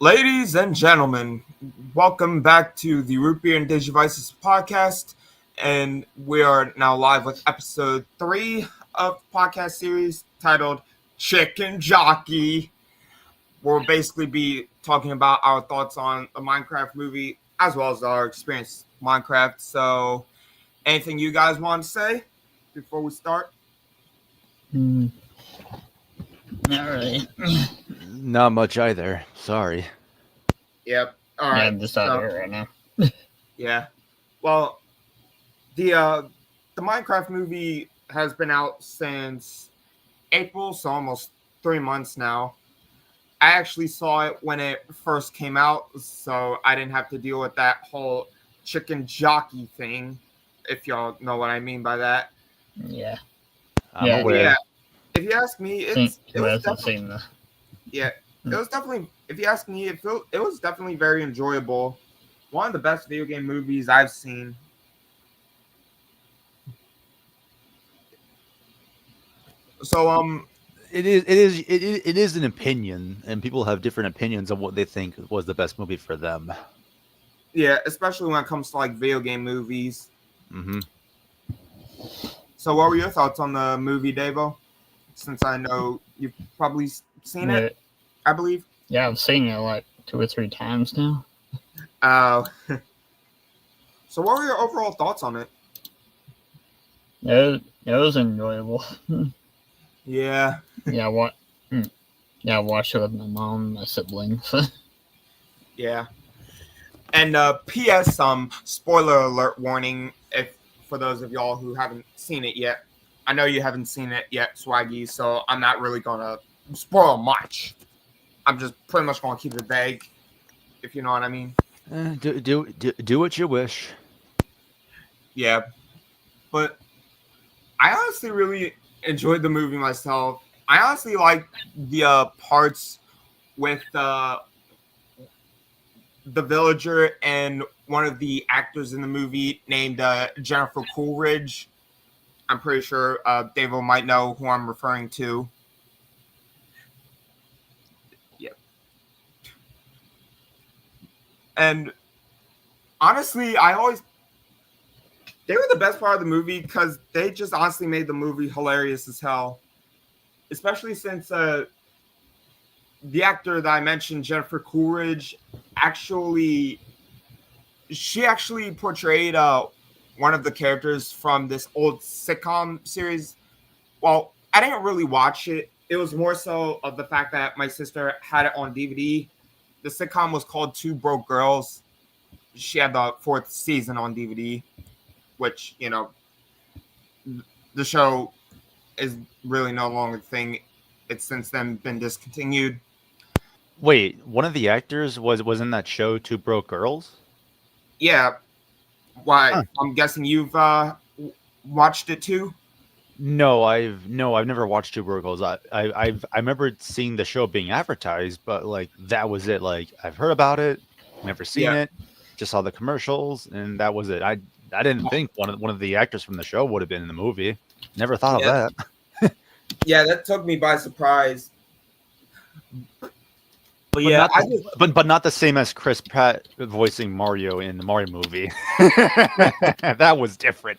Ladies and gentlemen, welcome back to the Root Beer and Digivices podcast. And we are now live with episode 3 of the podcast series titled Chicken Jockey. We'll basically be talking about our thoughts on the Minecraft movie as well as our experience with Minecraft. So, anything you guys want to say before we start? Not really. Not much either. Sorry. Yep. All Yeah, right. I'm just out here right now. Yeah. Well, the Minecraft movie has been out since April, so almost 3 months now. I actually saw it when it first came out, so I didn't have to deal with that whole chicken jockey thing, if y'all know what I mean by that. Yeah. I'm Yeah. aware. Yeah. If you ask me, Who it was hasn't definitely, seen the? it was definitely, if you ask me, it was definitely very enjoyable. One of the best video game movies I've seen. So It is an opinion, and people have different opinions on what they think was the best movie for them. yeah, especially when it comes to like video game movies. Mm-hmm. So what were your thoughts on the movie, Davo? Since I know you've probably seen it, I believe. Yeah, I've seen it like 2 or 3 times now. So what were your overall thoughts on it? It was enjoyable. Yeah. Yeah, I watched it with my mom and my siblings. Yeah. And P.S. Spoiler alert warning if for those of y'all who haven't seen it yet. I know you haven't seen it yet, Swaggy, so I'm not really gonna spoil much. I'm just pretty much gonna keep it vague, if you know what I mean. Do what you wish. Yeah. But I honestly really enjoyed the movie myself. I honestly like the parts with the villager and one of the actors in the movie named Jennifer Coolidge. I'm pretty sure Davo might know who I'm referring to. Yep. And honestly, they were the best part of the movie because they just honestly made the movie hilarious as hell. Especially since the actor that I mentioned, Jennifer Coolidge, she actually portrayed one of the characters from this old sitcom series. Well, I didn't really watch it. It was more so of the fact that my sister had it on DVD. The sitcom was called Two Broke Girls. She had the 4th season on DVD, which, the show is really no longer a thing. It's since then been discontinued. Wait, one of the actors was in that show, Two Broke Girls? Yeah. Why? Huh. I'm guessing you've watched it too? No, I've never watched Two Broke Girls. I remember seeing the show being advertised, but like that was it. Like I've heard about it, never seen it, just saw the commercials, and that was it. I didn't think one of the actors from the show would have been in the movie. Never thought of that. Yeah, that took me by surprise. But yeah, but not the same as Chris Pratt voicing Mario in the Mario movie. That was different.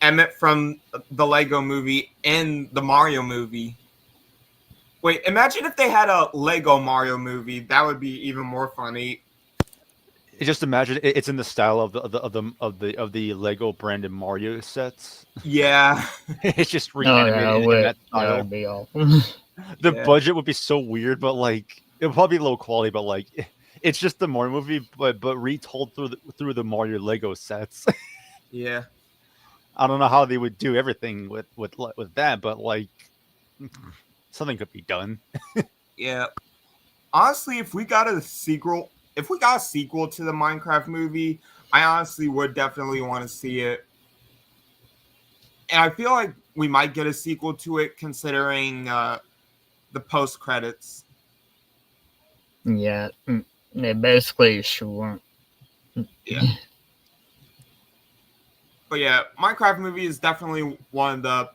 Emmett from the Lego movie and the Mario movie. Wait, imagine if they had a Lego Mario movie. That would be even more funny. Just imagine it's in the style of the Lego branded Mario sets. Yeah. It's just reanimated in that style. That would be awful. The budget would be so weird, but like it would probably be low quality, but like it's just the Mario movie, but retold through the Mario Lego sets. Yeah. I don't know how they would do everything with that, but like something could be done. Yeah. Honestly, if we got a sequel to the Minecraft movie, I honestly would definitely want to see it. And I feel like we might get a sequel to it considering the post credits. Yeah, they basically sure. Yeah. But yeah, Minecraft movie is definitely one of the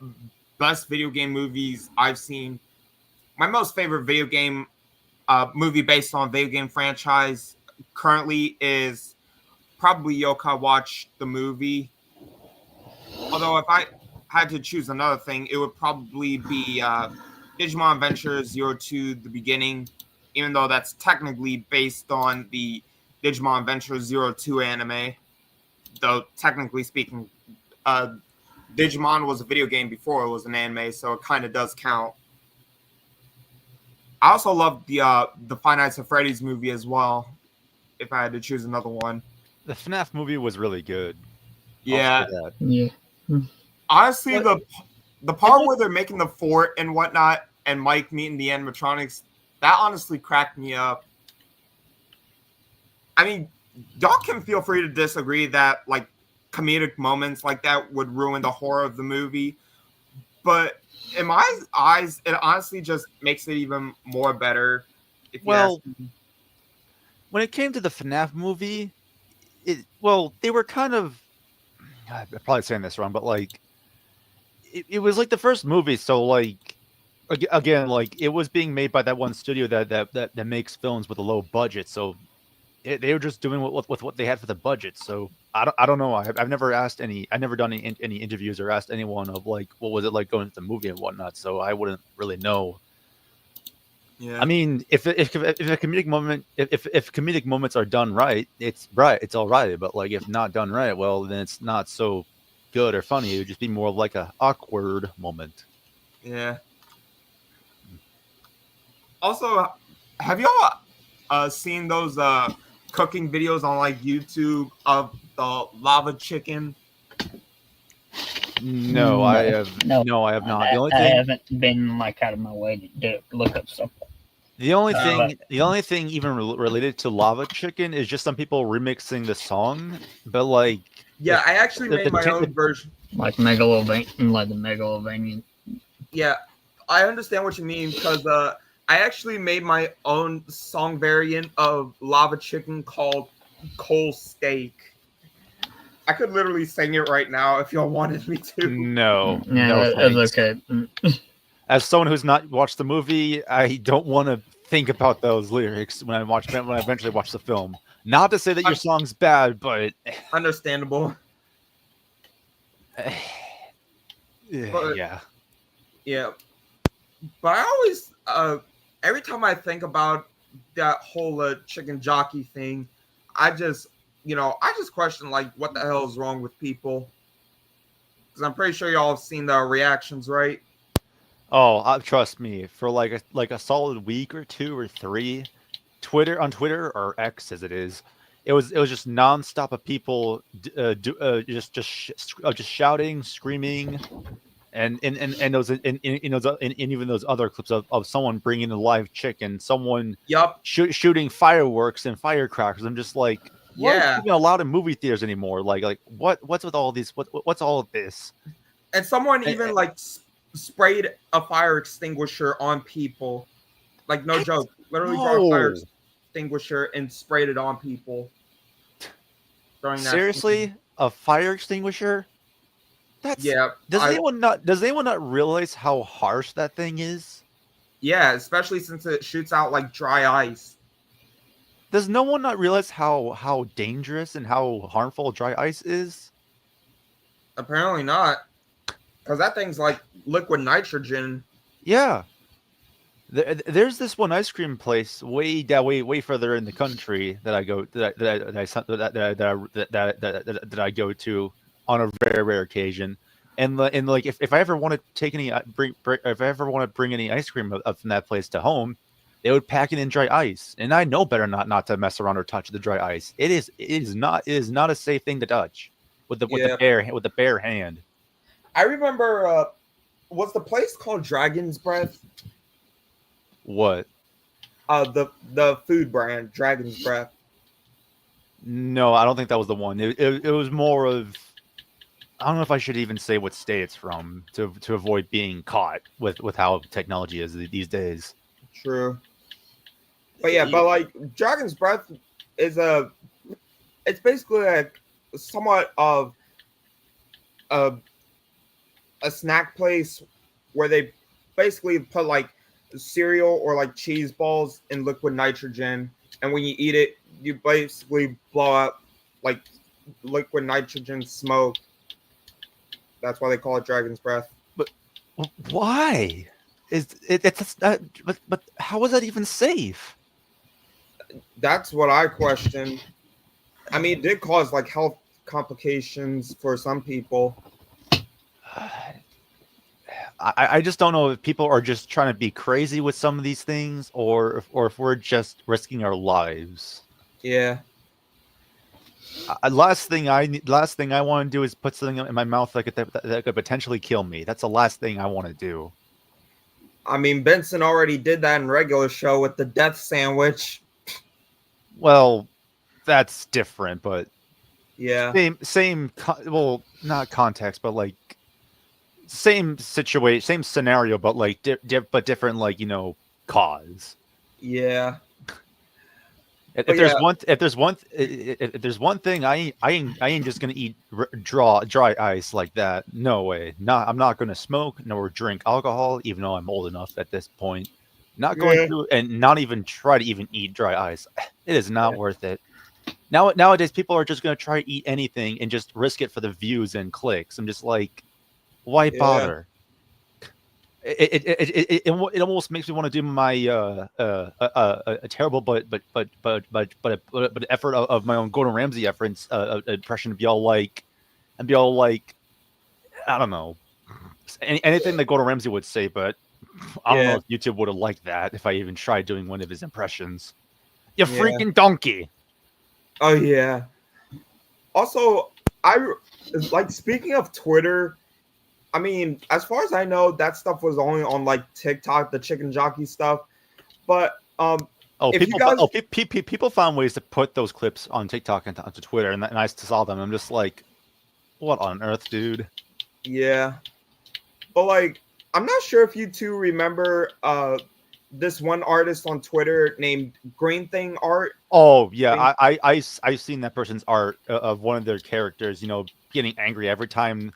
best video game movies I've seen. My most favorite video game movie based on a video game franchise currently is probably Yokai Watch the movie. Although if I had to choose another thing, it would probably be Digimon Adventure 02 The Beginning, even though that's technically based on the Digimon Adventure 02 anime. Though technically speaking, Digimon was a video game before it was an anime, so it kind of does count. I also love the Five Nights at Freddy's movie as well. If I had to choose another one, The FNAF movie was really good. yeah. I'll say that. Yeah. Honestly, the part where they're making the fort and whatnot, and Mike meeting the animatronics, that honestly cracked me up. I mean, y'all can feel free to disagree that like comedic moments like that would ruin the horror of the movie, but in my eyes, it honestly just makes it even more better. If you ask Well, me. when it came to the FNAF movie, they were kind of. I'm probably saying this wrong, but like, it was like the first movie, so like, again, like it was being made by that one studio that makes films with a low budget, so they were just doing with what they had for the budget. So I don't know. I've never asked I've never done any interviews or asked anyone of like what was it like going to the movie and whatnot. So I wouldn't really know. Yeah, I mean, if a comedic moment, if comedic moments are done right, it's right, it's all right. But like if not done right, well, then it's not so good or funny. It would just be more of like a awkward moment. yeah. Also, have y'all seen those cooking videos on like YouTube of the lava chicken? No, I have No. I have not. The only I thing haven't been like out of my way to look up stuff. The only Uh, thing, the only thing even related to Lava Chicken is just some people remixing the song, but like, Yeah, I actually the- made the my cha- own version. Like Megalovanian. Yeah, I understand what you mean because I actually made my own song variant of lava chicken called Coal Steak. I could literally sing it right now if y'all wanted me to. no, Yeah, no, that's thanks. okay. As someone who's not watched the movie, I don't want to think about those lyrics when I eventually watch the film. Not to say that your song's bad, but Understandable. But- yeah. Yeah. But I always, every time I think about that whole chicken jockey thing, I just question like, what the hell is wrong with people? Because I'm pretty sure y'all have seen the reactions, right? Oh, trust me, for like a solid week or two or three, on Twitter or X as it is, it was just nonstop of people just shouting, screaming, and those and even those other clips of someone bringing a live chicken, someone Yup. shooting fireworks and firecrackers. I'm just like, why is Yeah. even allowed in movie theaters anymore? Like what's with all these? What's all of this? And someone even like sprayed a fire extinguisher on people. Like, no joke. Literally brought a fire No. extinguisher and sprayed it on people. During that Seriously, scene. a fire extinguisher? That's Yeah. Does anyone not realize how harsh that thing is? Yeah, especially since it shoots out like dry ice. Does no one not realize how dangerous and how harmful dry ice is? Apparently not. Because that thing's like liquid nitrogen. Yeah. There's this one ice cream place way further in the country that I go that I go to on a very rare occasion, and like if I ever want to take any if I ever want to bring any ice cream up from that place to home, they would pack it in dry ice, and I know better not to mess around or touch the dry ice. It is not a safe thing to touch with the bare hand. I remember was the place called Dragon's Breath? What? The food brand, Dragon's Breath. No, I don't think that was the one. It was more of, I don't know if I should even say what state it's from to avoid being caught with how technology is these days. True. But yeah, but like Dragon's Breath is it's basically like somewhat of a snack place where they basically put like cereal or like cheese balls in liquid nitrogen, and when you eat it, you basically blow out like liquid nitrogen smoke. That's why they call it dragon's breath. Why? But how is that even safe? That's what I question. I mean, it did cause like health complications for some people. I just don't know if people are just trying to be crazy with some of these things, or if we're just risking our lives. Yeah. Last thing I want to do is put something in my mouth that could potentially kill me. That's the last thing I want to do. I mean, Benson already did that in regular show with the death sandwich. Well, that's different, but Yeah. well, not context, but like same situation, same scenario, but like but different, like, cause. Yeah. If But there's yeah. if there's one thing I ain't just gonna eat dry ice like that. No way. I'm not gonna smoke nor drink alcohol, even though I'm old enough at this point. Not going Yeah. to, and not even try to even eat dry ice. It is not worth it. Nowadays, people are just gonna try to eat anything and just risk it for the views and clicks. I'm just like, why Yeah. bother? It almost makes me want to do my a terrible but effort of my own Gordon Ramsay efforts impression to be all like, I don't know, anything that Gordon Ramsay would say, but I don't know if YouTube would have liked that if I even tried doing one of his impressions. You freaking donkey. Oh yeah. Also, I like, speaking of Twitter, I mean, as far as I know, that stuff was only on like TikTok, the chicken jockey stuff. But people found ways to put those clips on TikTok and onto Twitter, and I saw them. I'm just like, what on earth, dude? Yeah. But like, I'm not sure if you two remember this one artist on Twitter named Green Thing Art. Oh yeah, I've seen that person's art of one of their characters, getting angry every time.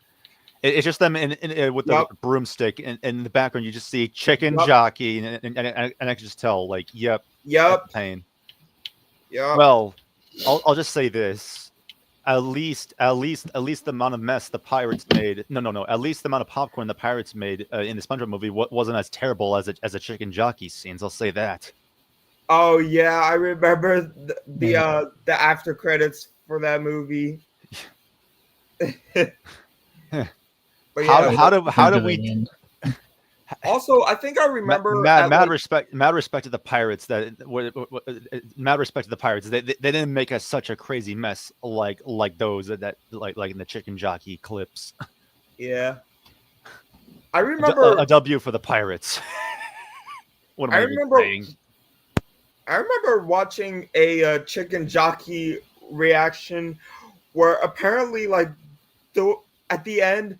It's just them with the broomstick, and in the background you just see chicken jockey, and I can just tell, like, yep, pain. Yeah. Well, I'll just say this: at least the amount of mess the pirates made. No. At least the amount of popcorn the pirates made in the SpongeBob movie wasn't as terrible as a chicken jockey scenes. I'll say that. Oh yeah, I remember the after credits for that movie. But how do we? Also, I think I remember mad respect to the pirates. Mad respect to the pirates. They didn't make us such a crazy mess like those that like in the chicken jockey clips. Yeah, I remember a W for the pirates. What am I remember saying? I remember watching a chicken jockey reaction where apparently, like, at the end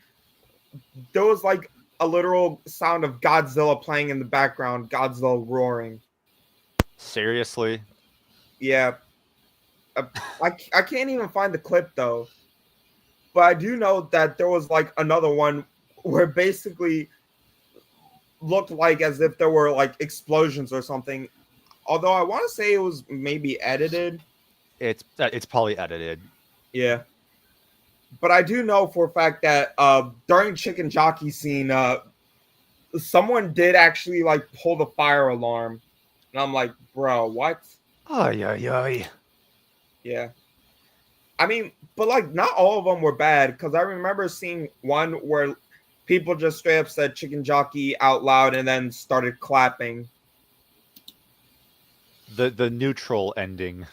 there was like a literal sound of Godzilla playing in the background, Godzilla roaring. Seriously? Yeah. I can't even find the clip though. But I do know that there was like another one where basically looked like as if there were like explosions or something. Although I want to say it was maybe edited. It's probably edited. Yeah. But I do know for a fact that during chicken jockey scene, someone did actually like pull the fire alarm, and I'm like, bro, what? Ay. Yeah. I mean, but like, not all of them were bad, because I remember seeing one where people just straight up said chicken jockey out loud and then started clapping. The neutral ending.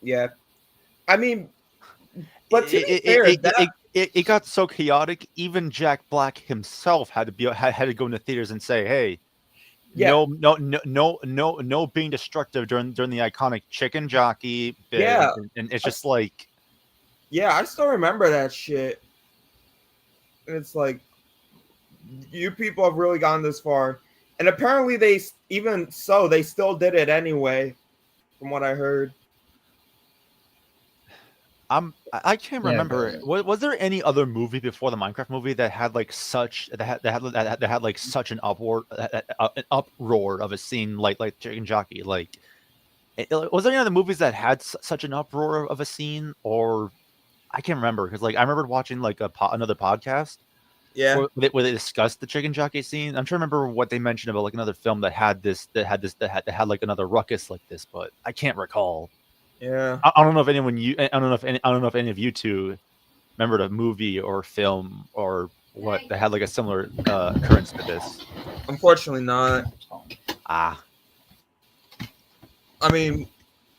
Yeah. I mean, but to be fair, it got so chaotic. Even Jack Black himself had to go into theaters and say, "Hey, no, being destructive during the iconic chicken jockey bit." Yeah, and it's just like, yeah, I still remember that shit. And it's like, you people have really gone this far, and apparently they still did it anyway, from what I heard. I can't Yeah, remember. but- Was there any other movie before the Minecraft movie that had like such an an uproar of a scene like Chicken Jockey? Like, was there any other movies that had such an uproar of a scene? Or I can't remember because like I remember watching like another podcast Yeah. where they discussed the Chicken Jockey scene. I'm trying to remember what they mentioned about like another film that had like another ruckus like this, but I can't recall. Yeah. I don't know if anyone you I don't know if any of you two remembered a movie or film or what that had like a similar occurrence to this. Unfortunately not. Ah, I mean,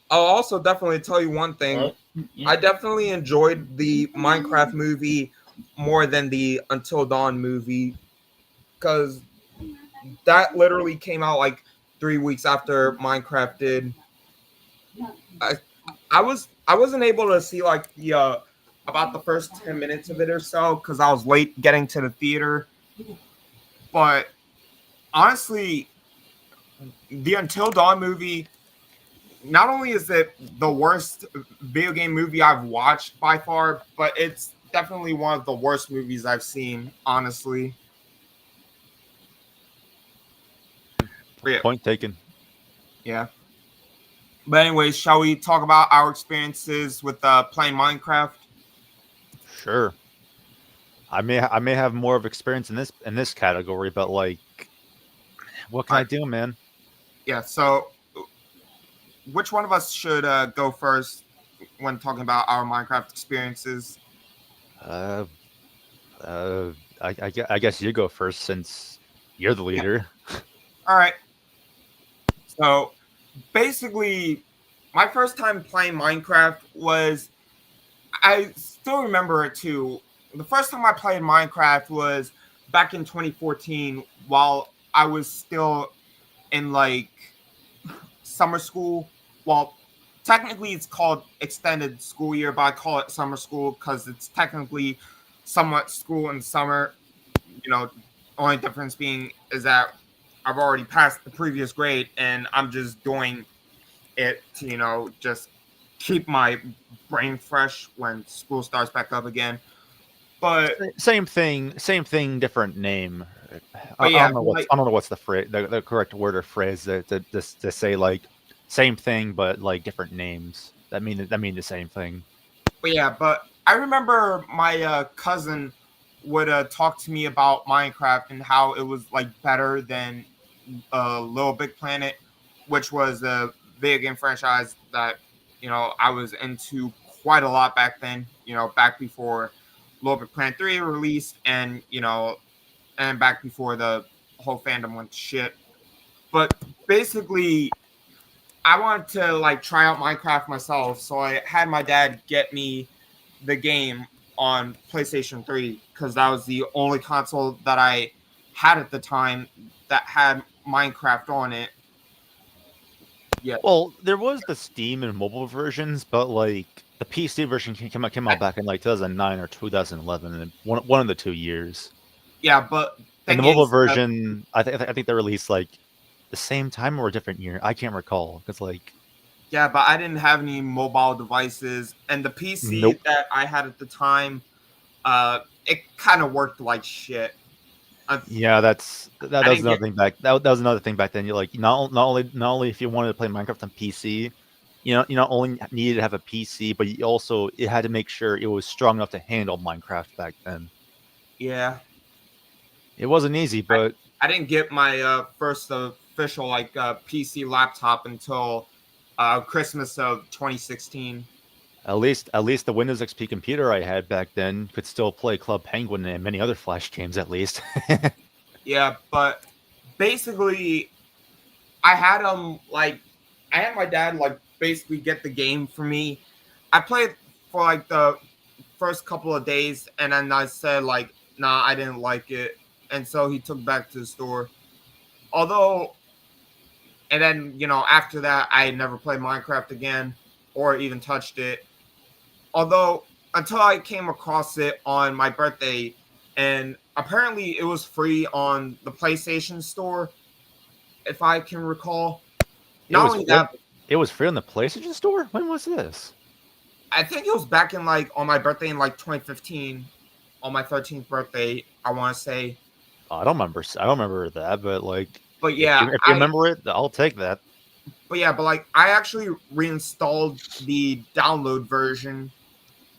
I'll also definitely tell you one thing. What? Yeah. I definitely enjoyed the Minecraft movie more than the Until Dawn movie because that literally came out like 3 weeks after Minecraft did. I wasn't able to see like the about the first 10 minutes of it or so because I was late getting to the theater. But honestly, the Until Dawn movie, not only is it the worst video game movie I've watched by far, but it's definitely one of the worst movies I've seen, honestly. Yeah. point taken. Yeah. But anyways, shall we talk about our experiences with playing Minecraft? Sure. I may have more of experience in this category, but like, what can I do, man? Yeah, so which one of us should go first when talking about our Minecraft experiences? Uh, I guess you go first since you're the leader. All right. So basically, my first time playing Minecraft was, I still remember it too. The first time I played Minecraft was back in 2014 while I was still in like summer school. Well, technically it's called extended school year, but I call it summer school because it's technically somewhat school in the summer. You know, only difference being is that I've already passed the previous grade and I'm just doing it to, just keep my brain fresh when school starts back up again. But Same thing, different name. But yeah, I don't know what's the phrase, the correct word or phrase to say like same thing but like different names that mean the same thing. but I remember my cousin would talk to me about Minecraft and how it was like better than Little Big Planet, which was a video game franchise that I was into quite a lot back then. Back before Little Big Planet 3 released, and and back before the whole fandom went to shit. But basically, I wanted to like try out Minecraft myself, so I had my dad get me the game on PlayStation 3 because that was the only console that I had at the time that had Minecraft on it. Yeah. Well, there was the Steam and mobile versions, but like the PC version came out back in like 2009 or 2011, and one of the 2 years. Yeah, but And the mobile version, I think they released like the same time or a different year. I can't recall because like. Yeah, but I didn't have any mobile devices, and the PC Nope. that I had at the time, it kind of worked like shit. Yeah, that was another get- thing back. That was another thing back then. You like not only if you wanted to play Minecraft on PC, you not only needed to have a PC, but you also it had to make sure it was strong enough to handle Minecraft back then. Yeah, It wasn't easy, but I didn't get my first official like PC laptop until Christmas of 2016. at least the Windows XP computer I had back then could still play Club Penguin and many other Flash games at least. Yeah, but basically, I had my dad like basically get the game for me. I played for like the first couple of days, and then I said like, nah, I didn't like it, and so he took back to the store. And then after that, I never played Minecraft again or even touched it. Although until I came across it on my birthday, and apparently it was free on the PlayStation Store, if I can recall. Not only that, it was free on the PlayStation Store. When was this? I think it was back in like on my birthday in like 2015, on my 13th birthday. I want to say, I don't remember. I don't remember that, but like, but yeah, if you remember it, I'll take that. but like I actually reinstalled the download version,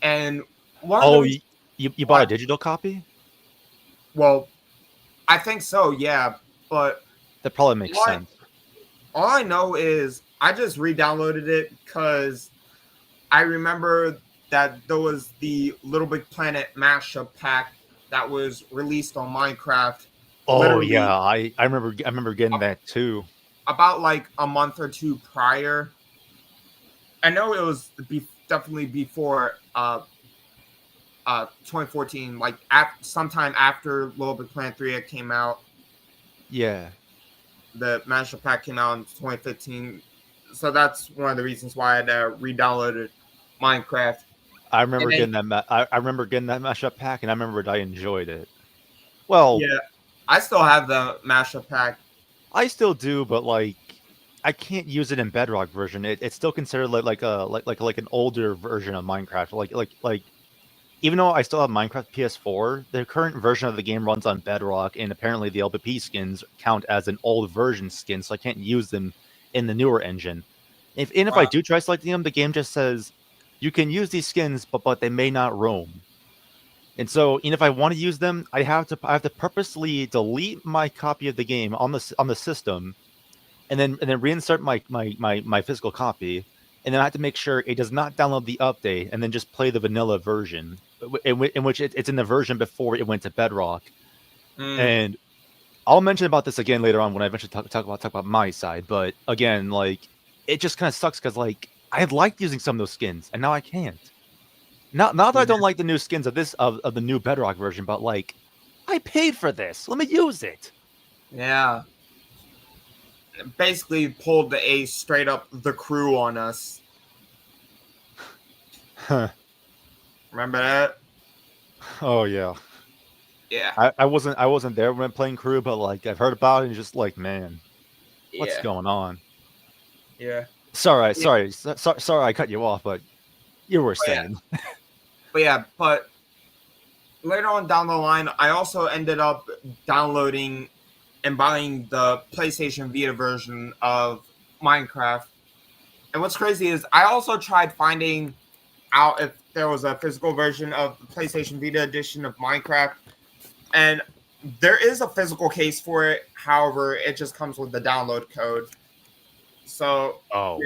and one of Oh, the you bought a digital copy? well, I think so, yeah. But That probably makes What? sense. all I know is I just re-downloaded it because I remember that there was the Little Big Planet mashup pack that was released on Minecraft. Oh Literally yeah, I remember getting that too. about like a month or two prior. I know it was definitely before 2014, like sometime after Little Big Planet 3 had came out. Yeah. The mashup pack came out in 2015, so that's one of the reasons why I re-downloaded Minecraft. I remember then- getting that. I remember getting that mashup pack, and I remembered I enjoyed it. Well, Yeah, I still have the mashup pack. I still do, but like, I can't use it in Bedrock version. It's still considered like an older version of Minecraft. Like, even though I still have Minecraft PS4, the current version of the game runs on Bedrock, and apparently the LPP skins count as an old version skin, so I can't use them in the newer engine. If I Wow. do try selecting them, the game just says you can use these skins, but they may not roam. And so, if I want to use them, I have to purposely delete my copy of the game on the system, and then reinsert my physical copy, and then I have to make sure it does not download the update, and then just play the vanilla version, in which it's in the version before it went to Bedrock. And I'll mention about this again later on when I eventually talk about my side. But again, like, it just kind of sucks because like I had liked using some of those skins, and now I can't. Not that I don't like the new skins of the new Bedrock version, but like, I paid for this. Let me use it. Yeah. Basically pulled a straight up The Crew on us. Remember that? Oh yeah. Yeah. I wasn't there when playing Crew, but like I've heard about it and just like, man, what's Yeah. going on? Yeah. Sorry, Yeah. sorry I cut you off, but you were yeah. saying. But later on down the line, I also ended up downloading and buying the PlayStation Vita version of Minecraft. And what's crazy is I also tried finding out if there was a physical version of the PlayStation Vita edition of Minecraft. And there is a physical case for it. However, it just comes with the download code. So, Oh.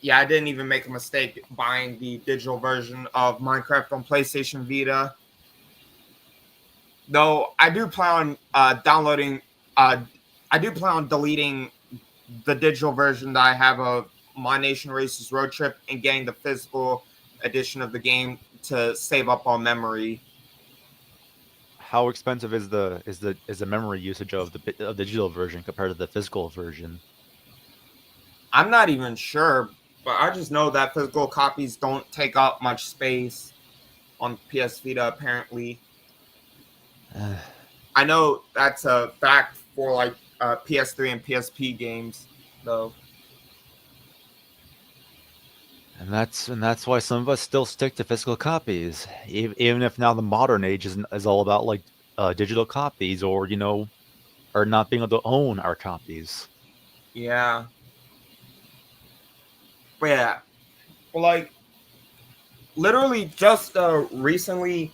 yeah, I didn't even make a mistake buying the digital version of Minecraft on PlayStation Vita. Though I do plan on I do plan on deleting the digital version that I have of My Nation Races Road Trip and getting the physical edition of the game to save up on memory. How expensive is the memory usage of the digital version compared to the physical version? I'm not even sure, but I just know that physical copies don't take up much space on PS Vita, apparently. I know that's a fact for like PS3 and PSP games, though. And that's why some of us still stick to physical copies, even if now the modern age is all about like digital copies, or or not being able to own our copies. Yeah. But yeah, well, like literally just recently,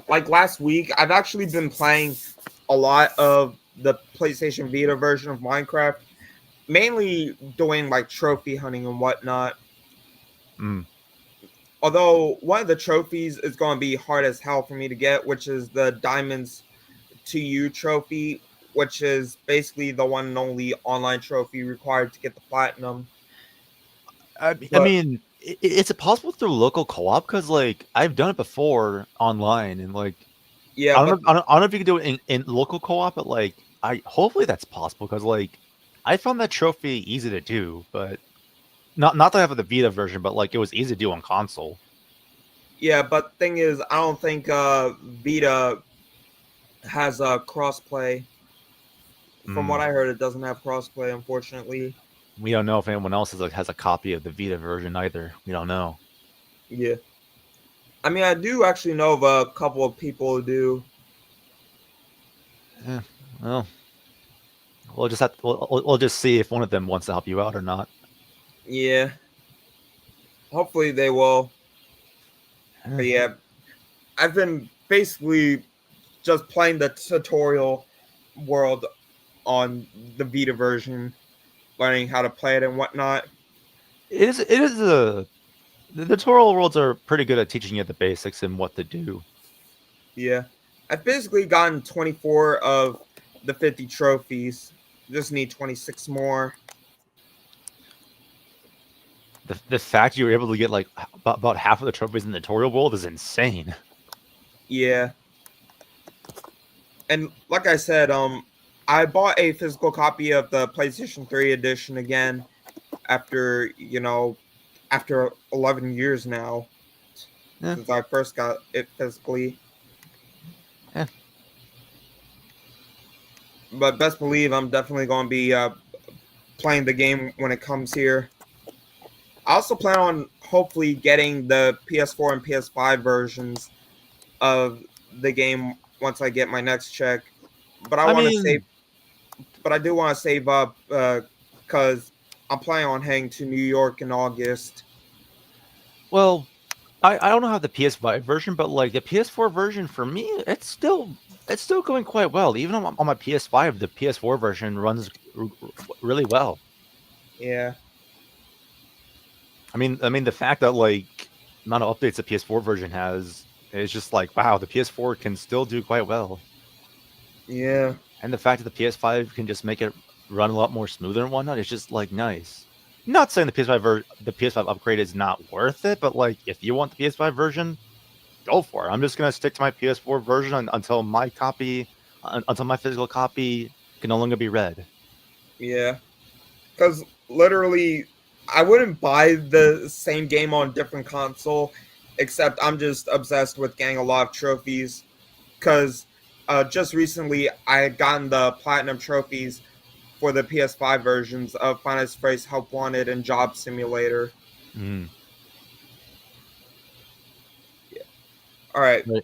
like last week, I've actually been playing a lot of the PlayStation Vita version of Minecraft, mainly doing like trophy hunting and whatnot. Although one of the trophies is going to be hard as hell for me to get, which is the Diamonds to You trophy, which is basically the one and only online trophy required to get the platinum. I mean, is it possible through local co-op? Because like I've done it before online, and like Yeah, I don't know if you can do it in local co-op, but like hopefully that's possible, because like I found that trophy easy to do, but not that I have the Vita version, but like it was easy to do on console. Yeah, but thing is, I don't think Vita has a crossplay. From what I heard, it doesn't have crossplay, unfortunately. We don't know if anyone else has a copy of the Vita version either. We don't know. Yeah. I mean, I do actually know of a couple of people who do. Yeah, well, we'll just see if one of them wants to help you out or not. Yeah. Hopefully they will. But yeah, I've been basically just playing the tutorial world on the Vita version, learning how to play it and whatnot. It is the tutorial worlds are pretty good at teaching you the basics and what to do. Yeah. I've basically gotten 24 of the 50 trophies. Just need 26 more. The fact you were able to get like about half of the trophies in the tutorial world is insane. Yeah. And like I said, I bought a physical copy of the PlayStation 3 edition again after, after 11 years now Yeah. since I first got it physically. Yeah. But best believe I'm definitely going to be playing the game when it comes here. I also plan on hopefully getting the PS4 and PS5 versions of the game once I get my next check. But I mean, I do want to save up because I'm planning on heading to New York in August. well, I don't know how the PS5 version, but like the PS4 version for me, it's still going quite well. Even on my PS5, the PS4 version runs really well. Yeah, I mean the fact that like amount of updates the PS4 version has is just like wow, the PS4 can still do quite well. yeah, And the fact that the PS5 can just make it run a lot more smoother and whatnot is just like nice. Not saying the PS5 upgrade is not worth it, but like if you want the PS5 version, go for it. I'm just gonna stick to my PS4 version until until my physical copy can no longer be read. yeah. Because literally, I wouldn't buy the same game on different console, except I'm just obsessed with getting a lot of trophies. Because just recently, I had gotten the platinum trophies for the PS5 versions of Final Fantasy Help Wanted and Job Simulator. Mm. All right, Right.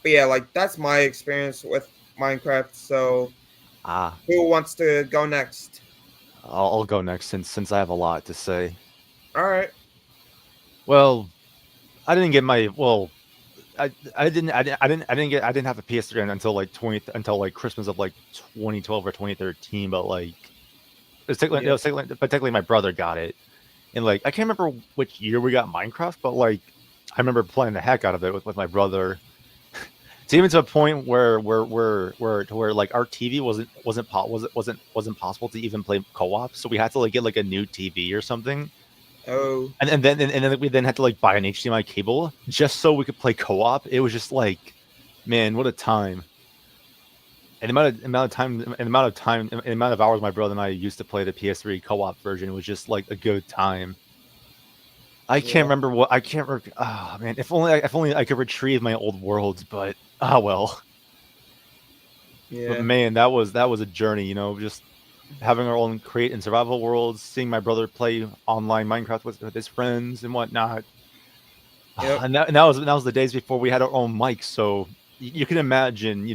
but yeah, like that's my experience with Minecraft. So Ah, who wants to go next? I'll go next since I have a lot to say. All right. Well, I didn't get my well. I didn't have a PS3 until like Christmas of like 2012 or 2013. But like Yeah. particularly my brother got it, and like I can't remember which year we got Minecraft, but like I remember playing the heck out of it with my brother. It's even to a point where like our TV wasn't possible to even play co-op, so we had to like get like a new TV or something, Oh, and then we then had to like buy an HDMI cable just so we could play co-op. It was just like, man, what a time! And the amount of hours my brother and I used to play the PS3 co-op version was just like a good time. yeah, I can't remember. Oh man, if only I could retrieve my old worlds, but ah well. But yeah, man, that was a journey, just having our own create and survival worlds, seeing my brother play online Minecraft with his friends and whatnot. yep, And that was the days before we had our own mics, so you can imagine,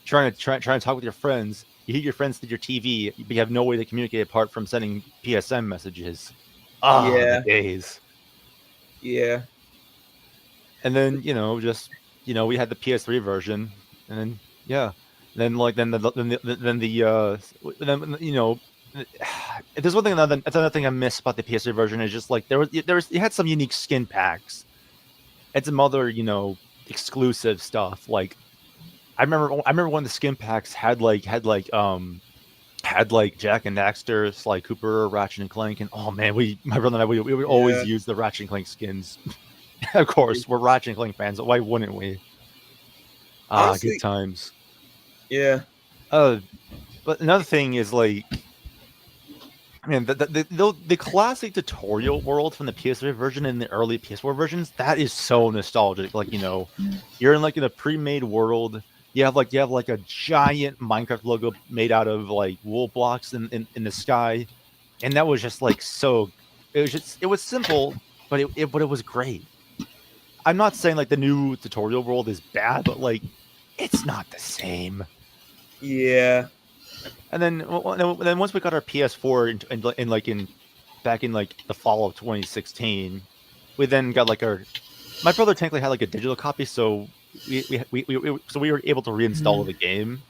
trying to talk with your friends. You hear your friends through your TV, but you have no way to communicate apart from sending PSM messages. Ah, the yeah, days. yeah, And then we had the PS3 version, and then yeah, then like then if there's one thing another thing I miss about the PS3 version is just like there was it had some unique skin packs and some other exclusive stuff. Like I remember when the skin packs had like Jack and Daxter, Sly Cooper, Ratchet and Clank, and oh man, my brother and I we would always yeah. use the Ratchet and Clank skins. Of course, we're Ratchet and Clank fans. Why wouldn't we? Ah, good Honestly, times. yeah, Uh, but another thing is like, man, the classic tutorial world from the PS3 version and the early PS4 versions, that is so nostalgic. Like, you're in a pre-made world. You have like a giant Minecraft logo made out of like wool blocks in the sky, and that was just like so. It was simple, but it was great. I'm not saying like the new tutorial world is bad, but like it's not the same. Yeah. And then once we got our PS4 back in like the fall of 2016, we then got like my brother technically had like a digital copy, so we were able to reinstall the game.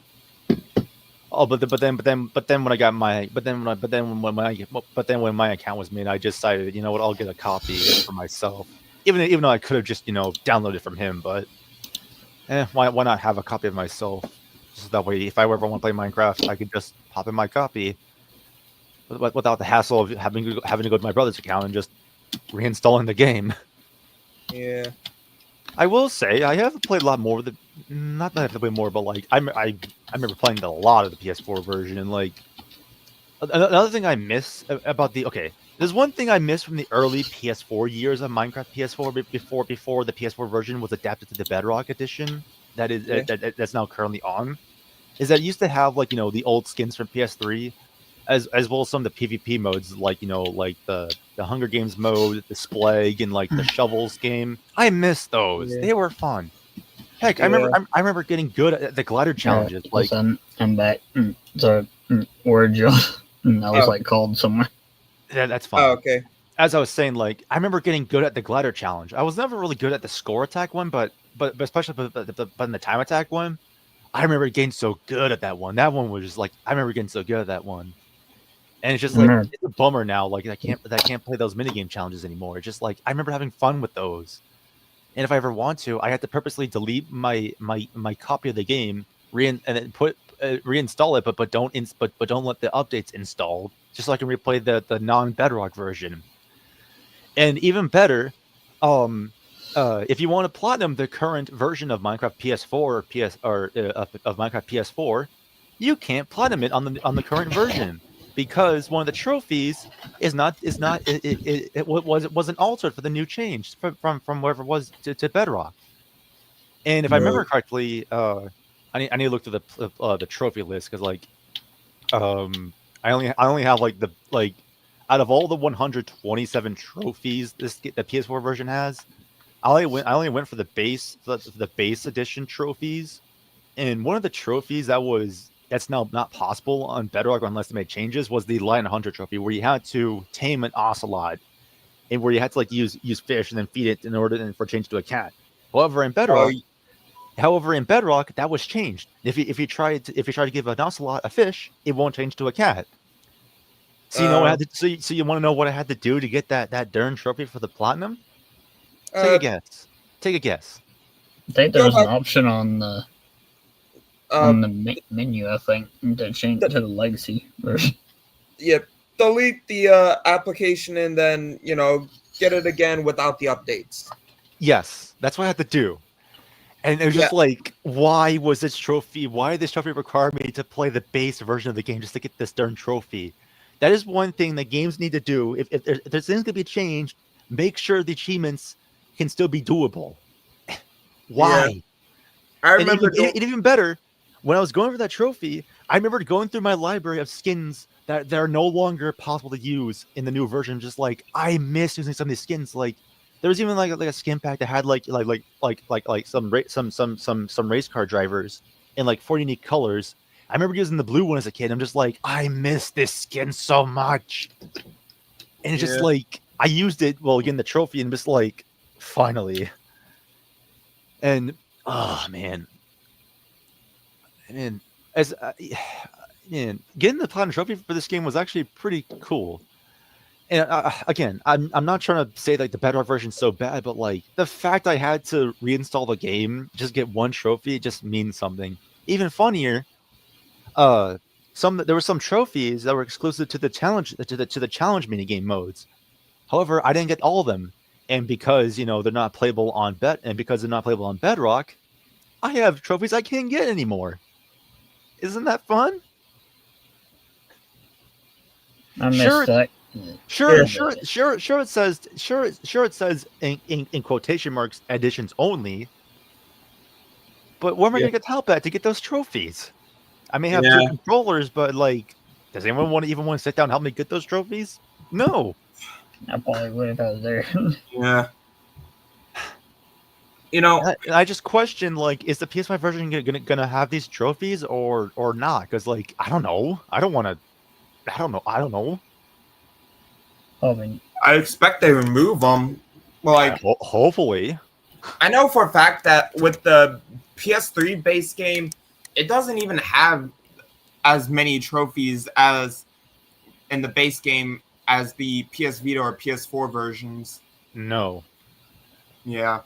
Oh, but then when I got my when my account was made, I decided, you know what, I'll get a copy for myself. Even though I could have just, you know, downloaded from him, but why not have a copy of myself? So that way, if I ever want to play Minecraft, I could just pop in my copy without the hassle of having to go to my brother's account and just reinstalling the game. Yeah. I will say I have played a lot more of the, not that I have to play more, but like I remember playing a lot of the PS4 version, and like another thing I miss about there's one thing I miss from the early PS4 years of Minecraft PS4 before the PS4 version was adapted to the Bedrock edition that's now currently on, is that it used to have like, you know, the old skins from PS3 as well as some of the PvP modes, like, you know, like the Hunger Games mode, the Splag, and like the Shovels game. I miss those. Yeah. They were fun. Heck, Yeah. I remember getting good at the glider challenges. Like, I'm back. So word you that was like called somewhere. yeah, that's fine. Oh, okay. As I was saying, like I remember getting good at the glider challenge. I was never really good at the score attack one, but especially but in the time attack one, I remember getting so good at that one. That one was just like, I remember getting so good at that one. And it's just like, it's a bummer now. Like I can't play those minigame challenges anymore. It's just like, I remember having fun with those. And if I ever want to, I have to purposely delete my copy of the game, and then reinstall it, but don't let the updates install, just so I can replay the non-Bedrock version. And even better, if you want to platinum the current version of Minecraft PS4 of Minecraft PS4, you can't platinum it on the current version, because one of the trophies wasn't altered for the new change from whatever it was to Bedrock. And if I remember correctly, I need to look through the trophy list, because like I only have like out of all the 127 trophies the PS4 version has, I only went for the base edition trophies, and one of the trophies that's now not possible on Bedrock unless they made changes was the Lion Hunter trophy, where you had to tame an ocelot, and where you had to like use fish and then feed it in order for change to a cat. However, in Bedrock, that was changed. If you try to give an ocelot a fish, it won't change to a cat. So you know what I had to, so you want to know what I had to do to get that darn trophy for the platinum? Take a guess. Take a guess. I think there was an option on the menu, I think, to change to the legacy version. Yep. Delete the application and then, you know, get it again without the updates. Yes, that's what I had to do. And it was just like, why did this trophy require me to play the base version of the game just to get this darn trophy? That is one thing that games need to do. If there's things to be changed, make sure the achievements can still be doable. Why? Yeah. I remember even better, when I was going for that trophy, I remember going through my library of skins that are no longer possible to use in the new version. Just like, I miss using some of these skins. Like, there was even like a skin pack that had like some race car drivers in like 4 unique colors. I remember using the blue one as a kid. I'm just like, I miss this skin so much. And it's just like, I used it while getting the trophy, and just like, finally. And oh man, getting the platinum trophy for this game was actually pretty cool. And again, I'm not trying to say like the Bedrock version is so bad, but like the fact I had to reinstall the game just get one trophy, it just means something. Even funnier, there were some trophies that were exclusive to the challenge to the challenge minigame modes. However, I didn't get all of them, and because they're not playable on Bedrock, I have trophies I can't get anymore. Isn't that fun? I missed that. Sure. It says in quotation marks editions only. But where am I gonna get help at to get those trophies? I may have 2 controllers, but like, does anyone want to sit down and help me get those trophies? No. I probably would if I was there. Yeah. You know, I just question, like, is the PS5 version gonna have these trophies or not? Because, like, I don't know. I don't want to. I don't know. I mean, I expect they remove them. Like, Hopefully. I know for a fact that with the PS3 base game, it doesn't even have as many trophies as in the base game as the PS Vita or PS4 versions. No. Yeah.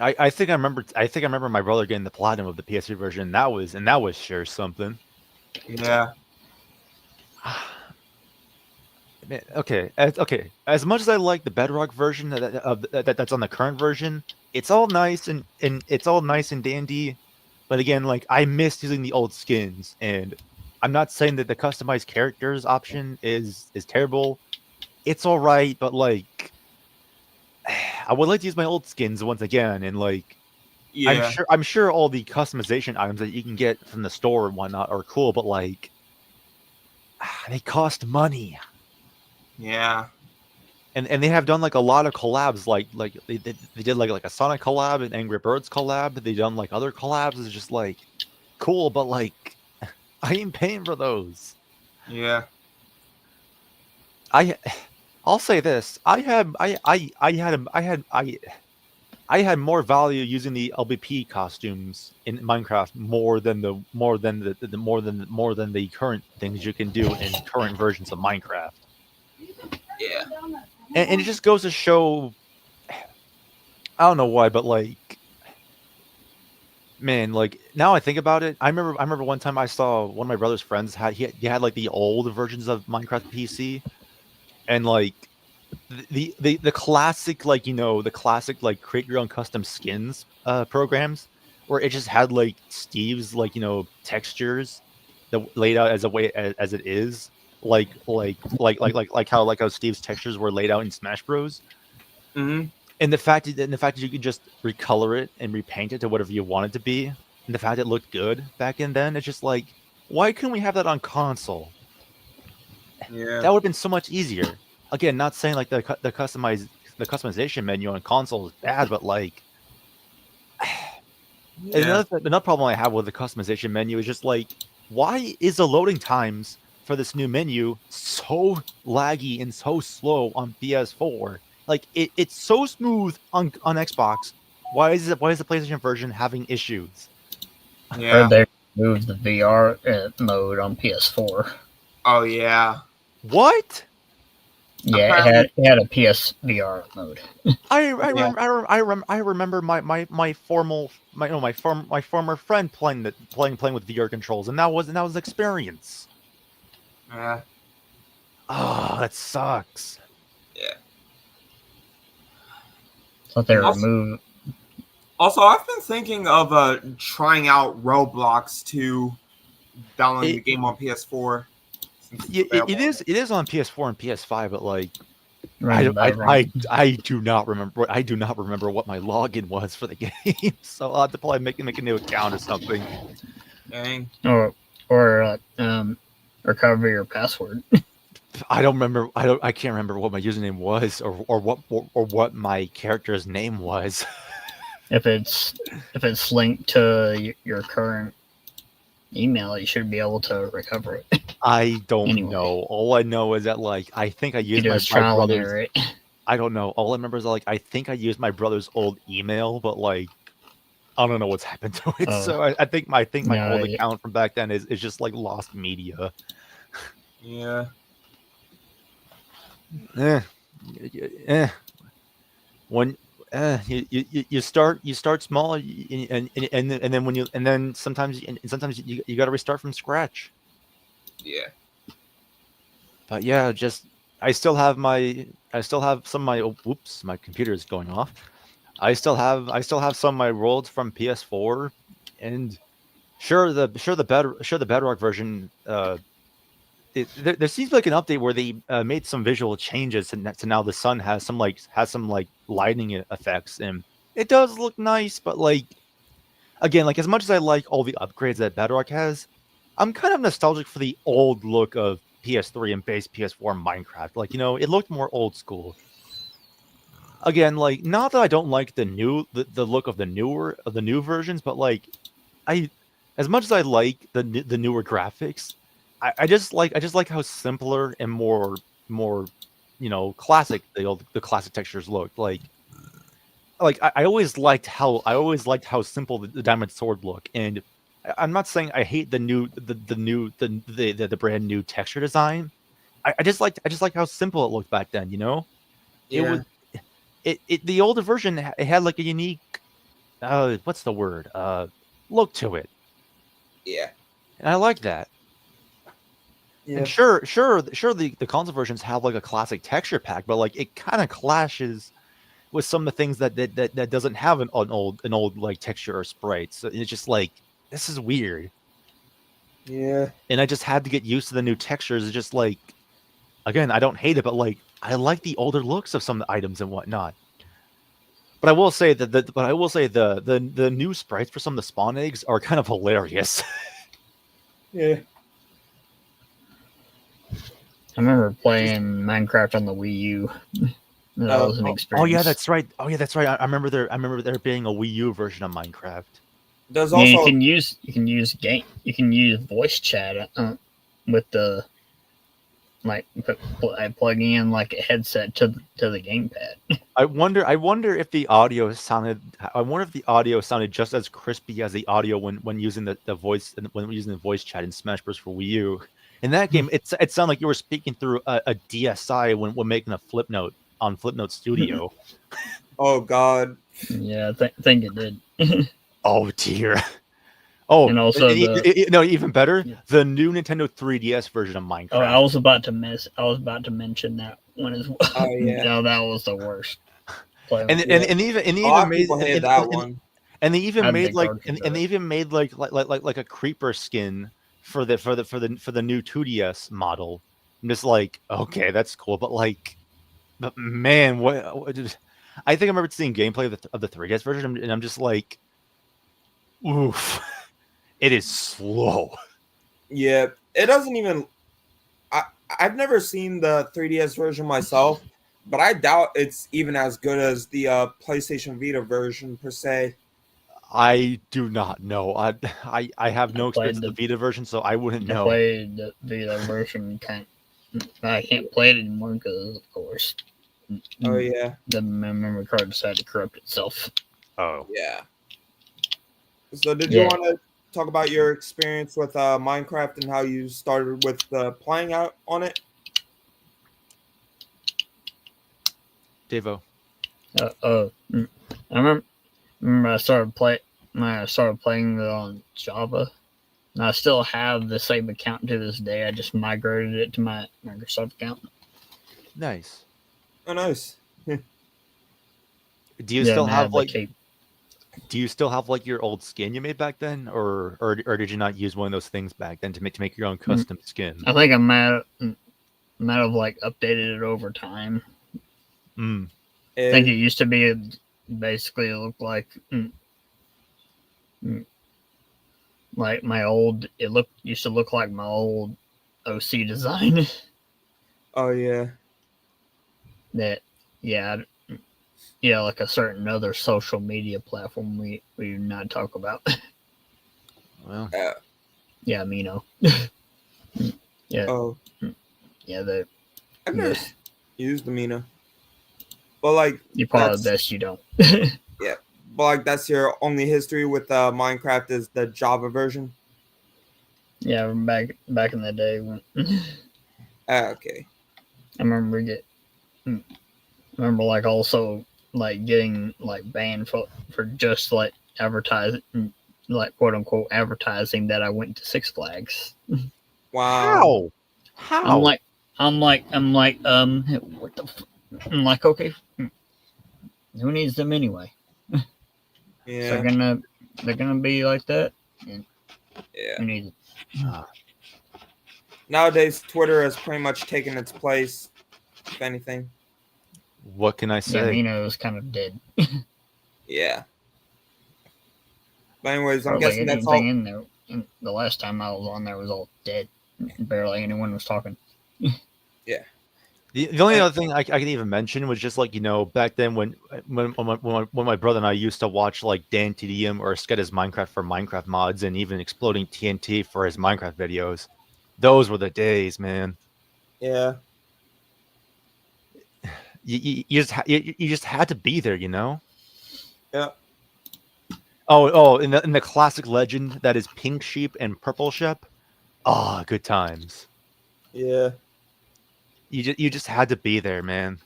I think I remember. I think I remember my brother getting the platinum of the PS3 version. That was sure something. Yeah. Man, okay. As much as I like the Bedrock version that's on the current version, it's all nice and it's all nice and dandy. But again, like, I miss using the old skins, and I'm not saying that the customized characters option is terrible. It's all right, but like, I would like to use my old skins once again, and like, Yeah. I'm sure all the customization items that you can get from the store and whatnot are cool, but like, they cost money. Yeah. And they have done like a lot of collabs, like they did like a Sonic collab and Angry Birds collab. They done like other collabs. It's just like cool, but like, I ain't paying for those. Yeah. I'll say this: I had more value using the LBP costumes in Minecraft more than the current things you can do in current versions of Minecraft. Yeah. And it just goes to show, I don't know why, but like, man, like, now I think about it, I remember one time I saw one of my brother's friends he had like the old versions of Minecraft PC, and like the classic, like, the classic, like, create your own custom skins programs, where it just had like Steve's, like, textures that laid out as a way as it is, like how Steve's textures were laid out in Smash Bros. Hmm. And the fact that you could just recolor it and repaint it to whatever you want it to be, and the fact it looked good back in then, it's just like, why couldn't we have that on console? Yeah. That would have been so much easier. Again, not saying like the customization menu on console is bad, but like, Yeah. another problem I have with the customization menu is just like, why is the loading times for this new menu so laggy and so slow on PS4? Like, it's so smooth on Xbox. Why is the PlayStation version having issues? Yeah. heard they removed the VR mode on PS4. Oh yeah. What? Yeah, it had a PSVR mode. I remember my former friend playing with VR controls, and that was an experience. Yeah. Oh, that sucks. Yeah. So they Also- removed. Also, I've been thinking of trying out Roblox to downloading the game on PS4. since it's available. It is on PS4 and PS5, but like, Random I do not remember. I do not remember what my login was for the game, so I'll have to probably make a new account or something. Dang. or recover your password. I don't remember. I can't remember what my username was, or what my character's name was. If it's linked to your current email, you should be able to recover it. I don't Anyway. know. All I know is that, like, I think I You used just my trial and brother's. error it. I don't know. All I remember is, like, I think I used my brother's old email, but like, I don't know what's happened to it. Oh. So I think my No, old yeah. account from back then is just like lost media. Yeah. When you start small, and then sometimes you got to restart from scratch. Yeah. But yeah, just I still have some of my, oh, whoops, my computer is going off. I still have some of my worlds from PS4, and sure the Bedrock version. There seems like an update where they made some visual changes, and to now the sun has some lightning effects, and it does look nice. But like, again, like, as much as I like all the upgrades that Bedrock has, I'm kind of nostalgic for the old look of PS3 and base PS4 Minecraft. Like, it looked more old school. Again, like, not that I don't like the look of the new versions, but like, as much as I like the newer graphics, I just like how simpler and more classic the classic textures looked. Like I always liked how simple the diamond sword looked. And I'm not saying I hate the brand new texture design. I just liked how simple it looked back then. It Yeah. was the older version. It had like a unique what's the word look to it, Yeah. and I like that. Yeah. And sure, the console versions have like a classic texture pack, but like it kind of clashes with some of the things that doesn't have an old like texture or sprites. So it's just like, this is weird. Yeah. And I just had to get used to the new textures. It's just like, again, I don't hate it, but like I like the older looks of some of the items and whatnot. But I will say that the new sprites for some of the spawn eggs are kind of hilarious. Yeah. I remember playing Minecraft on the Wii U. That was an experience. Oh yeah, that's right. I remember there being a Wii U version of Minecraft. There's Yeah, also you can use voice chat with the plugging in like a headset to the gamepad. I wonder if the audio sounded. I wonder if the audio sounded just as crispy as the audio when using the voice chat in Smash Bros. For Wii U. In that game, it sounded like you were speaking through a DSi when making a flip note on Flipnote Studio. oh god. Yeah, I think it did. Oh dear. Oh, and also even better, Yeah. the new Nintendo 3DS version of Minecraft. Oh, I was about to mention that one as well. Oh yeah. No, that was the worst. And Yeah. even A lot of made people hated that one. and they even I made think like Ark and, did and they it. even made like a creeper skin for the new 2DS model. I'm just like, okay, that's cool, but man, what I think I remember seeing gameplay of the 3DS version, and I'm just like, oof, it is slow. Yeah. It doesn't even I've never seen the 3DS version myself, but I doubt it's even as good as the PlayStation Vita version per se. I do not know. I have no I played experience with the Vita version, so I wouldn't I know. played the Vita version. I can't play it anymore because, of course, Oh yeah. the memory card decided to corrupt itself. Oh, Yeah. So did you Yeah. want to talk about your experience with Minecraft and how you started with playing out on it? Devo. I remember I started playing it on Java. And I still have the same account to this day. I just migrated it to my Microsoft account. Nice. Oh, nice. Do you Yeah, still and I have the like? cape. Do you still have like your old skin you made back then, or did you not use one of those things back then to make your own custom skin? I think I might have like updated it over time. Mm. I think it used to be basically looked like my old. Used to look like my old OC design. Oh yeah. That like a certain other social media platform we do not talk about. Well, Yeah, Mino. Yeah, Oh, yeah. I've never used the Mina. But like You're probably that's- best you don't. but like that's your only history with Minecraft is the Java version. Yeah, back in the day when Okay. I remember like also like getting like banned for just like advertising, like quote unquote advertising that I went to Six Flags. Wow. how? I'm like what the I'm like, okay, who needs them anyway? Yeah. They're gonna be like that. Yeah. Who needs it? Nowadays, Twitter has pretty much taken its place. If anything. What can I Yeah, say? Mino is kind of dead. Yeah. But anyways, I'm Hardly guessing that's all. anything in there. The last time I was on there was all dead. Barely anyone was talking. The only other thing I can even mention was just like, back then when my brother and I used to watch like Dan TDM or Sketa's Minecraft for Minecraft mods and even Exploding TNT for his Minecraft videos. Those were the days, man. Yeah. You just had to be there, Yeah. In the classic legend that is Pink Sheep and Purple Shep. Oh, good times. Yeah. You just had to be there, man.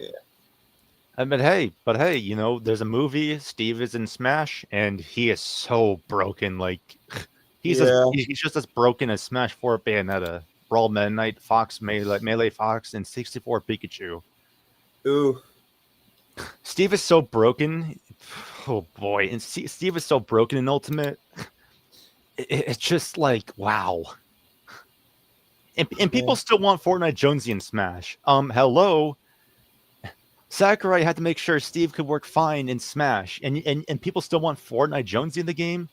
Yeah. But hey, there's a movie. Steve is in Smash, and he is so broken. Like he's just as broken as Smash 4 Bayonetta, Brawl Meta Knight, Fox Melee Fox, and 64 Pikachu. Ooh. Steve is so broken. Oh boy, and Steve is so broken in Ultimate. It's just like wow. And people still want Fortnite Jonesy in Smash. Hello. Sakurai had to make sure Steve could work fine in Smash, and people still want Fortnite Jonesy in the game.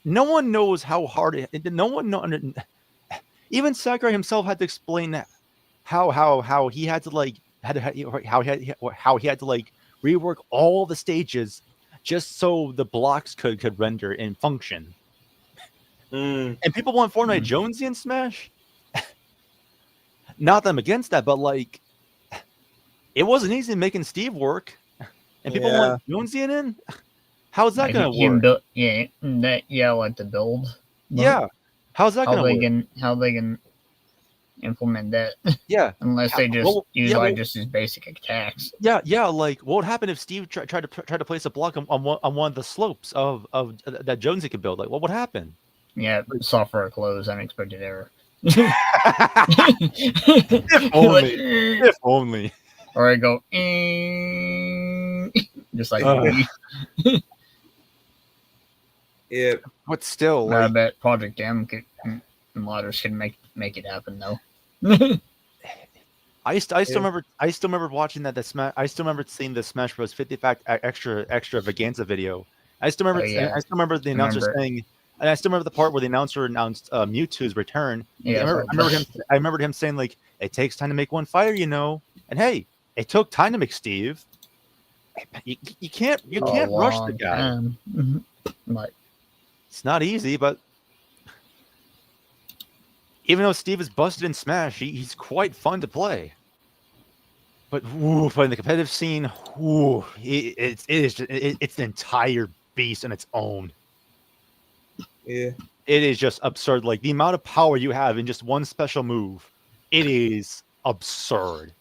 No one knows how hard it. No one know. Even Sakurai himself had to explain that how he had to how he had to like rework all the stages just so the blocks could render and function. And people want Fortnite Jonesy in Smash. Not that I'm against that, but like, it wasn't easy making Steve work, and people want Jonesy in. How's that gonna work? Like the build. Yeah, how's that gonna work? How they can implement that? Yeah, unless they just use just his basic attacks. Yeah. Like, what would happen if Steve tried to place a block on one of the slopes of that Jonesy could build? Like, what would happen? Yeah, software close, unexpected error. If only. Or I go just like yeah. But still, I bet Project M modders can make it happen though. I still remember watching that Smash. I still remember seeing the Smash Bros. 50 Fact extravaganza video. I still remember the announcer saying. And I still remember the part where the announcer announced Mewtwo's return. Yeah, I remembered him saying like, "It takes time to make one fighter, And hey, it took time to make Steve. You can't rush the guy. Like, it's not easy, but even though Steve is busted in Smash, he's quite fun to play. But in the competitive scene, it's an entire beast on its own. Yeah. It is just absurd. Like the amount of power you have in just one special move, it is absurd.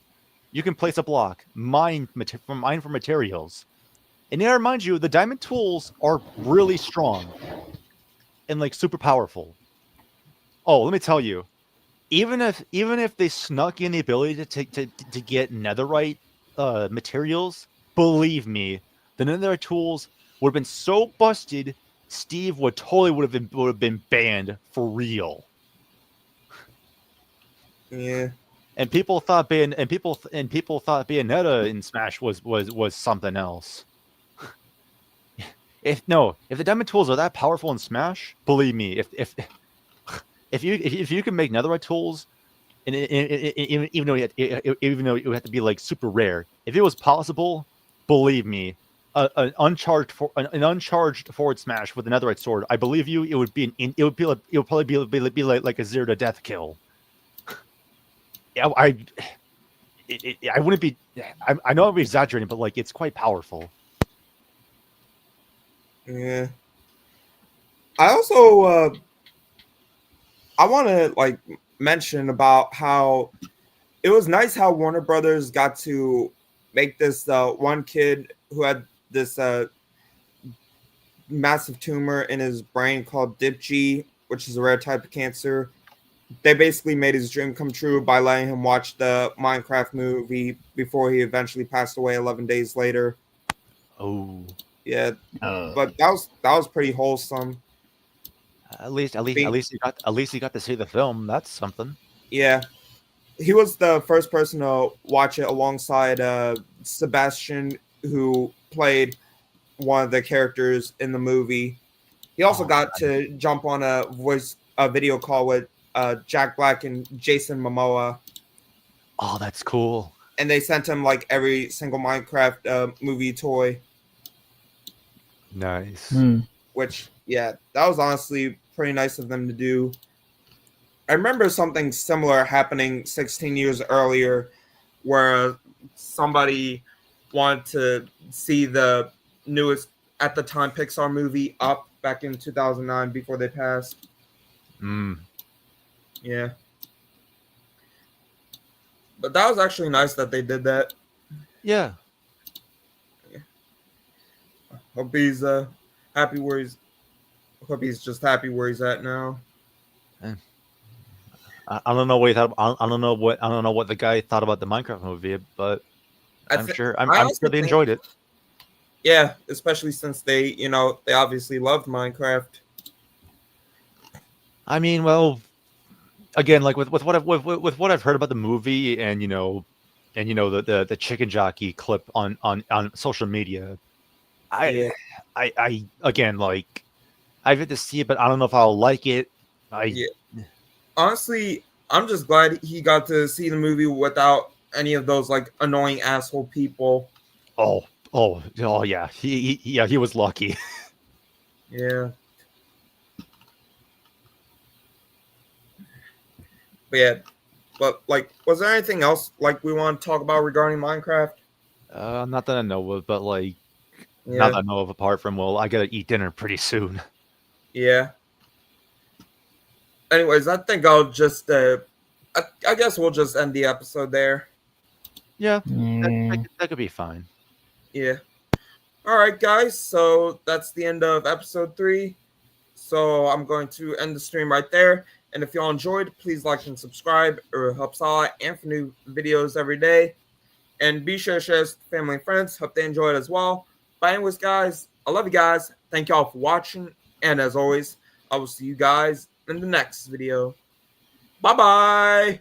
You can place a block, mine for materials. And I remind you, the diamond tools are really strong and like super powerful. Oh, let me tell you, even if they snuck in the ability to get netherite materials, believe me, the netherite tools would have been so busted. Steve would have been banned for real. Yeah. And people thought Bayonetta in Smash was something else. If the diamond tools are that powerful in Smash, believe me, if you can make netherite tools, and even though it would have to be like super rare, if it was possible, believe me. An uncharged forward smash with a netherite sword, I believe you. It would probably be like a 0 to death kill. I wouldn't be. I know I'm exaggerating, but like it's quite powerful. Yeah. I also I want to like mention about how it was nice how Warner Brothers got to make this one kid who had this massive tumor in his brain called DIPG, which is a rare type of cancer. They basically made his dream come true by letting him watch the Minecraft movie before he eventually passed away 11 days later. Oh. Yeah. But that was pretty wholesome. At least you got to see the film. That's something. Yeah. He was the first person to watch it alongside Sebastian, who played one of the characters in the movie. He also got to jump on a video call with Jack Black and Jason Momoa, Oh, that's cool. and they sent him like every single Minecraft movie toy. Nice. Which, yeah, that was honestly pretty nice of them to do. I remember something similar happening 16 years earlier, where somebody wanted to see the newest at the time Pixar movie Up back in 2009 before they passed. Mm. Yeah. But that was actually nice that they did that. Yeah. Hope he's happy where he's. Hope he's just happy where he's at now. I don't know what he thought. I don't know what the guy thought about the Minecraft movie, but I'm sure they enjoyed it. Yeah, especially since they obviously loved Minecraft. I mean, well, again, like with what I've heard about the movie, and the chicken jockey clip on social media, I again, like, I've yet to see it, but I don't know if I'll like it. Honestly, I'm just glad he got to see the movie without any of those like annoying asshole people. Oh yeah, he was lucky. Yeah. But like, was there anything else like we want to talk about regarding Minecraft? Not that I know of, but like, Yeah. not that I know of, apart from, well, I gotta eat dinner pretty soon. Yeah. Anyways, I think I'll just I guess we'll just end the episode there. Yeah, that could be fine. Yeah. All right, guys. So that's the end of episode 3. So I'm going to end the stream right there. And if y'all enjoyed, please like and subscribe. It helps out and for new videos every day. And be sure to share this with family and friends. Hope they enjoy it as well. But anyways, guys, I love you guys. Thank y'all for watching. And as always, I will see you guys in the next video. Bye-bye.